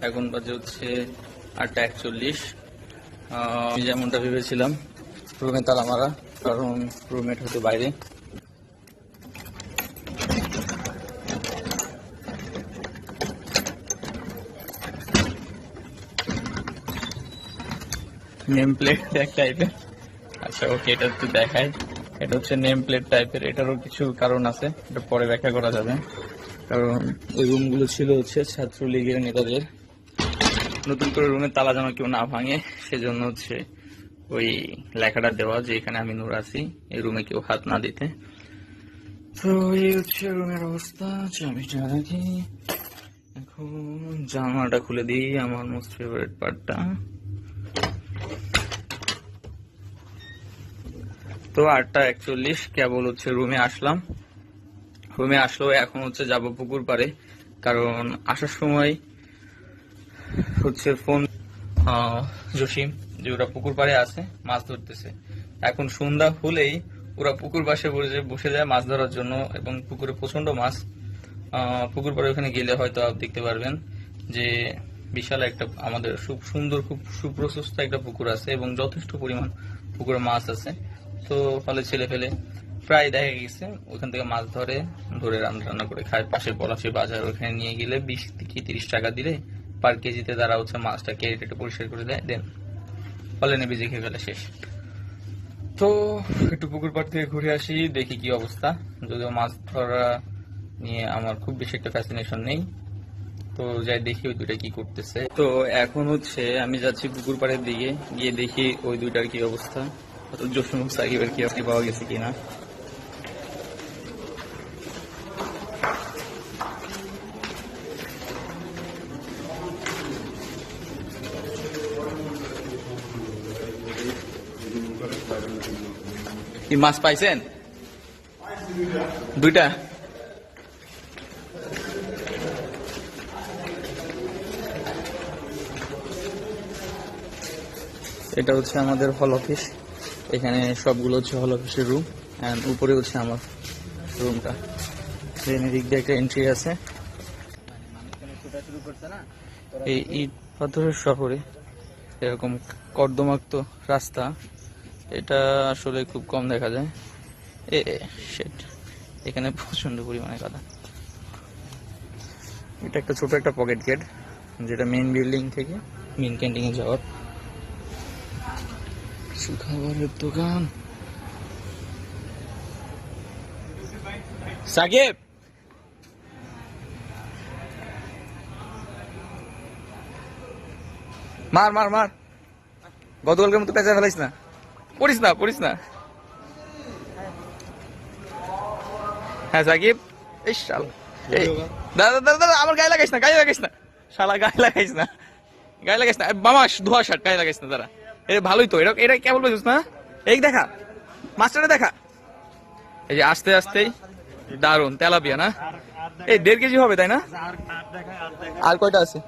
এখন বাজে হচ্ছে 8:41। আমি যেমনটা ভেবেছিলাম রুমে তালা মারা, কারণ রুমমেট হতে বাইরে। নেম প্লেট এক টাইপের। আচ্ছা ওকে, এটা একটু দেখায়। এটা হচ্ছে নেম প্লেট টাইপের, এটারও কিছু কারণ আছে, এটা পরে ব্যাখ্যা করা যাবে। কারণ ওই রুমগুলো ছিল হচ্ছে ছাত্রলীগের নেতাদের। নতুন করে রুমের তালা যেন কেউ না ভাঙে, সেজন্য হচ্ছে ওই লেখাটা দেওয়া যে এখানে আমি নূর আছি, এই রুমে কেউ হাত না দিতে। তো এই হচ্ছে রুমের অবস্থা। চাবিটা রাখি, এখন জামাটা খুলে দিই, আমার মোস্ট ফেভারিট পার্টটা। তো 8:41 কেবল হচ্ছে রুমে আসলাম। রুমে আসলেও এখন হচ্ছে যাব পুকুর পাড়ে, কারণ আসার সময় হচ্ছে ফোন জসিম যে ওরা পুকুর পাড়ে আছে মাছ ধরতেছে। এখন সন্ধ্যা হলেই ওরা পুকুর পাশে বসে যায় মাছ ধরার জন্য, এবং পুকুরে প্রচন্ড মাছ। পুকুর পাড়ে ওখানে গেলে হয়তো দেখতে পারবেন যে বিশাল একটা, আমাদের খুব সুন্দর, খুব সুপ্রশস্ত একটা পুকুর আছে এবং যথেষ্ট পরিমাণ পুকুরে মাছ আছে। তো ফলে ছেলে ফেলে প্রায় দেখা গেছে ওখান থেকে মাছ ধরে রান্না করে খায়। পাশের পলাশী বাজার, ওখানে নিয়ে গেলে 20 থেকে 30 টাকা দিলে পার কেজিতে তারা হচ্ছে মাছটা কেটে পরিষ্কার করে দেন, ফলে নেবে যে খেয়ে ফেলে শেষ। তো একটু পুকুর পাড় থেকে ঘুরে আসি, দেখি কি অবস্থা। যদিও মাছ ধরা নিয়ে আমার খুব বেশি একটা ফ্যাসিনেশন নেই, তো যাই দেখি ওই দুইটা কি করতেছে। তো এখন হচ্ছে আমি যাচ্ছি পুকুর পাড়ের দিকে, গিয়ে দেখি ওই দুইটার কি অবস্থা, জসিম সাকিবের কি আপনি পাওয়া গেছে কিনা। কি মাছ পাইছেন? দুইটা। এটা হচ্ছে আমাদের হল অফিস, এখানে সবগুলো হচ্ছে হল অফিসের রুম, এন্ড উপরে হচ্ছে আমার রুমটা। এদিক দিয়ে একটা এন্ট্রি আছে। এই ইট পাথরের শহরে এরকম কর্দমাক্ত রাস্তা এটা আসলে খুব কম দেখা যায়। এখানে প্রচন্ড পরিমাণে কাদা। এটা একটা ছোট একটা পকেট গেট, যেটা মেইন বিল্ডিং থেকে মেইন ক্যান্টিনে যাওয়ার। খাবারের দোকান। সাকিব, মার মার মার, গতকালকের মতো পেঁচা ফেলাইস না, পড়িস না। হ্যাঁ সাকিব, এই শালা, দাদা দাদা দাদা, আমার গায়ে লাগাইস না শালা, গায়ে লাগাইস না মামাস, ধোয়া শার্ট, গায়ে লাগাইস না। দাঁড়া, এটা ভালোই তো, এটা কেবল বুঝিস না। এই দেখা মাছটা দেখা, এই যে আস্তে আস্তেই দারুন তেলাপিয়া না, এই 1.5 কেজি হবে তাই না? আর কয়টা আছে?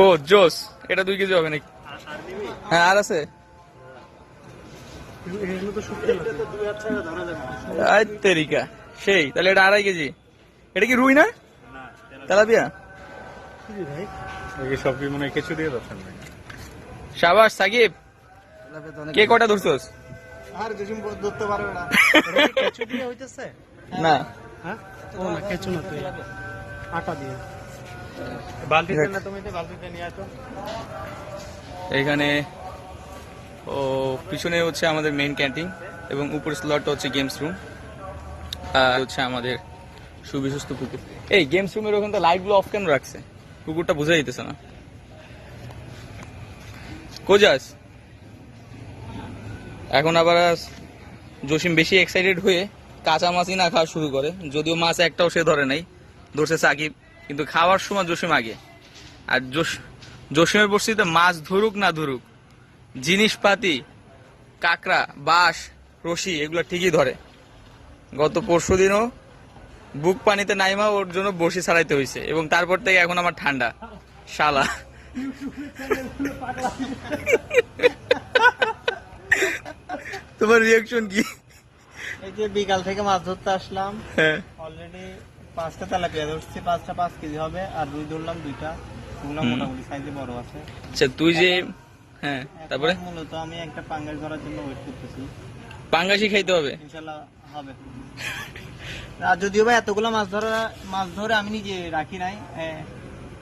ও জোস, এটা 2 কেজি হবে নাকি? হ্যাঁ আর আছে। তেরিকা সেই, তাহলে এটা 2.5 কেজি। এটা কি রুই না তেলাপিয়া? শাবাশ সাকিব, কে কটা ধরছস? না এখানে ও পিছনে হচ্ছে আমাদের মেইন ক্যান্টিন, এবং উপর স্লটটা হচ্ছে গেমস রুম, আর হচ্ছে আমাদের সুবিশ্বস্ত পুকুর। এই গেমস রুমের ওখানে লাইট গুলো অফ কেন রাখছে? পুকুরটা বোঝা যাইতেছে না। কোজাস এখন আবার জসিম বেশি এক্সাইটেড হয়ে কাঁচা মাছই না খাওয়া শুরু করে, যদিও মাছ একটাও সে ধরে নাই, ধরছে সাকিব, কিন্তু খাওয়ার সময় জসিম আগে। আর জসিমের পরিস্থিতিতে মাছ ধরুক না ধরুক, জিনিসপাতি কাঁকড়া, বাঁশ, রশি এগুলো ঠিকই ধরে। গত পরশু দিনও বুক পানিতে নাইমা ওর জন্য বসি ছাড়াইতে হয়েছে, এবং তারপর থেকে এখন আমার ঠান্ডা শালা। তোমার রিয়াকশন কি? এই যে বিকাল থেকে মাছ ধরতে আসলাম, অলরেডি 5টা তেলাপিয়া ধরছি, 5টা 5 কেজি হবে, আর রুই ধরলাম 2টা, ওগুলো মোটামুটি সাইজে বড় আছে। আচ্ছা তুই যে হ্যাঁ তারপরে এখন মূলত আমি একটা পাঙ্গাস ধরার জন্য ওয়েট করতেছি, পাঙ্গাসই খাইতে হবে। ইনশাআল্লাহ হবে। আর যদিও বা এতগুলো মাছ ধরে আমি নিজে রাখি নাই,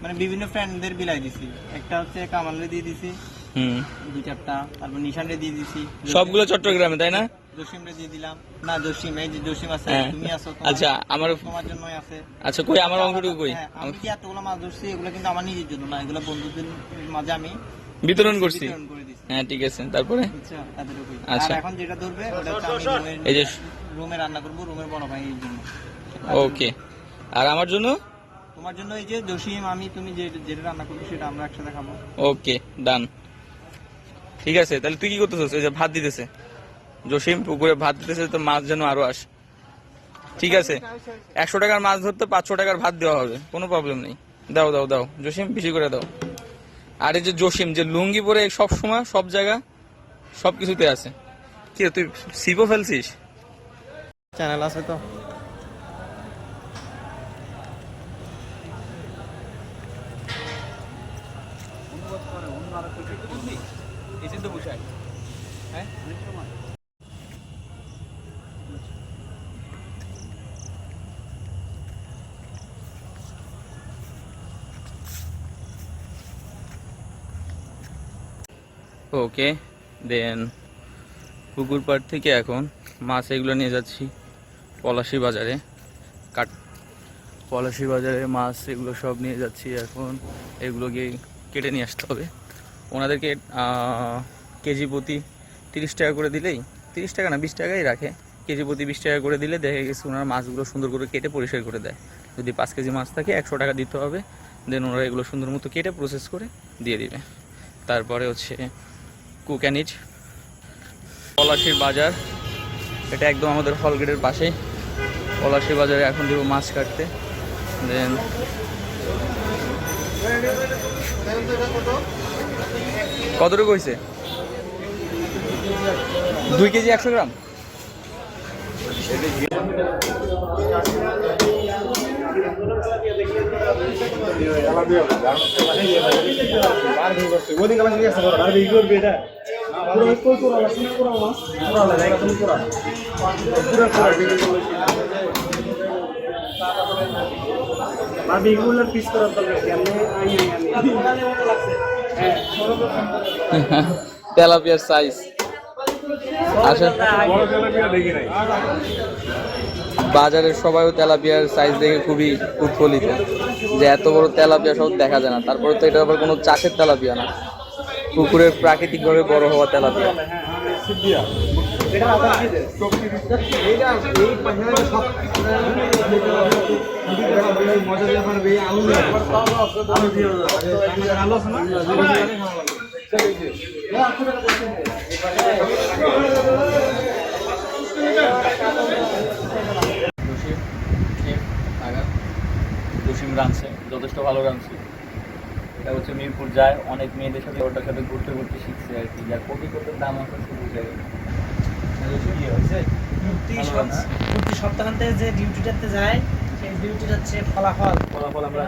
মানে বিভিন্ন ফ্রেন্ডদের বিলাই দিছি। একটা হচ্ছে কামালে দিয়ে দিছি 2-4টা, তারপর নিশানরে দিয়ে দিছি। সবগুলো চট্টগ্রামে তাই না? জসিমরে দিয়ে দিলাম। না জসিম, এই যে জসিম আছে, তুমি আছো, আচ্ছা আমার তোমার জন্যই আছে। আচ্ছা কই আমার অংশটুকু কই? আমি কি এতগুলো মাছ ধরছি, এগুলো কিন্তু আমার নিজের জন্য না, এগুলো বন্ধুদের মাঝে আমি বিতরণ করছি। করে দিছি। হ্যাঁ ঠিক আছে, তারপরে বুঝছো, এতটুকুই। আচ্ছা। আর এখন যেটা ধরবে ওটা হচ্ছে আমি এই যে রুমে রান্না করব, রুমের বড় ভাইয়ের জন্য। ওকে, আর আমার জন্য? তোমার জন্য এই যে জসিম, আমি, তুমি যেটা রান্না করবে সেটা আমরা একসাথে খাবো। ওকে ডান, ঠিক আছে। তাহলে তুই কি করতেছিস? এই যে ভাত দিতেছে জসিম, পুকুরে ভাত দিতেছে, তো মাছ যেন আরো আসে। ঠিক আছে, 100 টাকার মাছ ধরতে 500 টাকার ভাত দেওয়া হবে, কোনো প্রবলেম নেই। দাও দাও দাও জসিম, বেশি করে দাও। আর এই যে জসিম যে লুঙ্গি পরে সব সময় সব জায়গা সব কিছুতে আছে, কি রে, তুই সিপও ফেলছিস? চ্যানেল আছে তো। ওকে দেন পুকুর পাড় থেকে এখন মাছ এগুলো নিয়ে যাচ্ছি পলাশী বাজারে। পলাশী বাজারে মাছ এগুলো সব নিয়ে যাচ্ছি এখন। এগুলোকে কেটে নিয়ে আসতে হবে ওনাদেরকে। কেজি প্রতি 30 টাকা করে দিলেই, 30 টাকা না 20 টাকাই রাখে, কেজি প্রতি 20 টাকা করে দিলে দেখা গেছে ওনার মাছগুলো সুন্দর করে কেটে পরিষ্কার করে দেয়। যদি 5 কেজি মাছ থাকে 100 টাকা দিতে হবে, দেন ওনারা এগুলো সুন্দর মতো কেটে প্রসেস করে দিয়ে দিবে। তারপরে হচ্ছে কুক অ্যান্ড ইট পলাশীর বাজার, এটা একদম আমাদের হল গেটের পাশেই। পলাশীর বাজারে এখন দেবো মাছ কাটতে। দেন কতটুকু হয়েছে? 2 কেজি 100 গ্রাম। তেলাপিয়ার সাইজ বাজারের সবাইও তেলাপিয়ার সাইজ দেখে খুবই উৎফুল্লিত যে এত বড় তেলাপিয়া সব দেখা যায় না। তারপরে তো এটা আবার কোনো চাষের তেলাপিয়া না, পুকুরের প্রাকৃতিকভাবে বড় হওয়া তেলাপিয়া। জসিম রাঁধছে, যথেষ্ট ভালো রাঁধছে। এটা হচ্ছে মিরপুর যায়, অনেক মেয়েদের সাথে ওটার সাথে ঘুরতে ঘুরতে শিখছে আর কি, যার কোটি কোটির দাম আছে শুধু প্রতি সপ্তাহান্তে যে ডিউটিটাতে যায় সেই ডিউটিটা হচ্ছে ফলাফল আমরা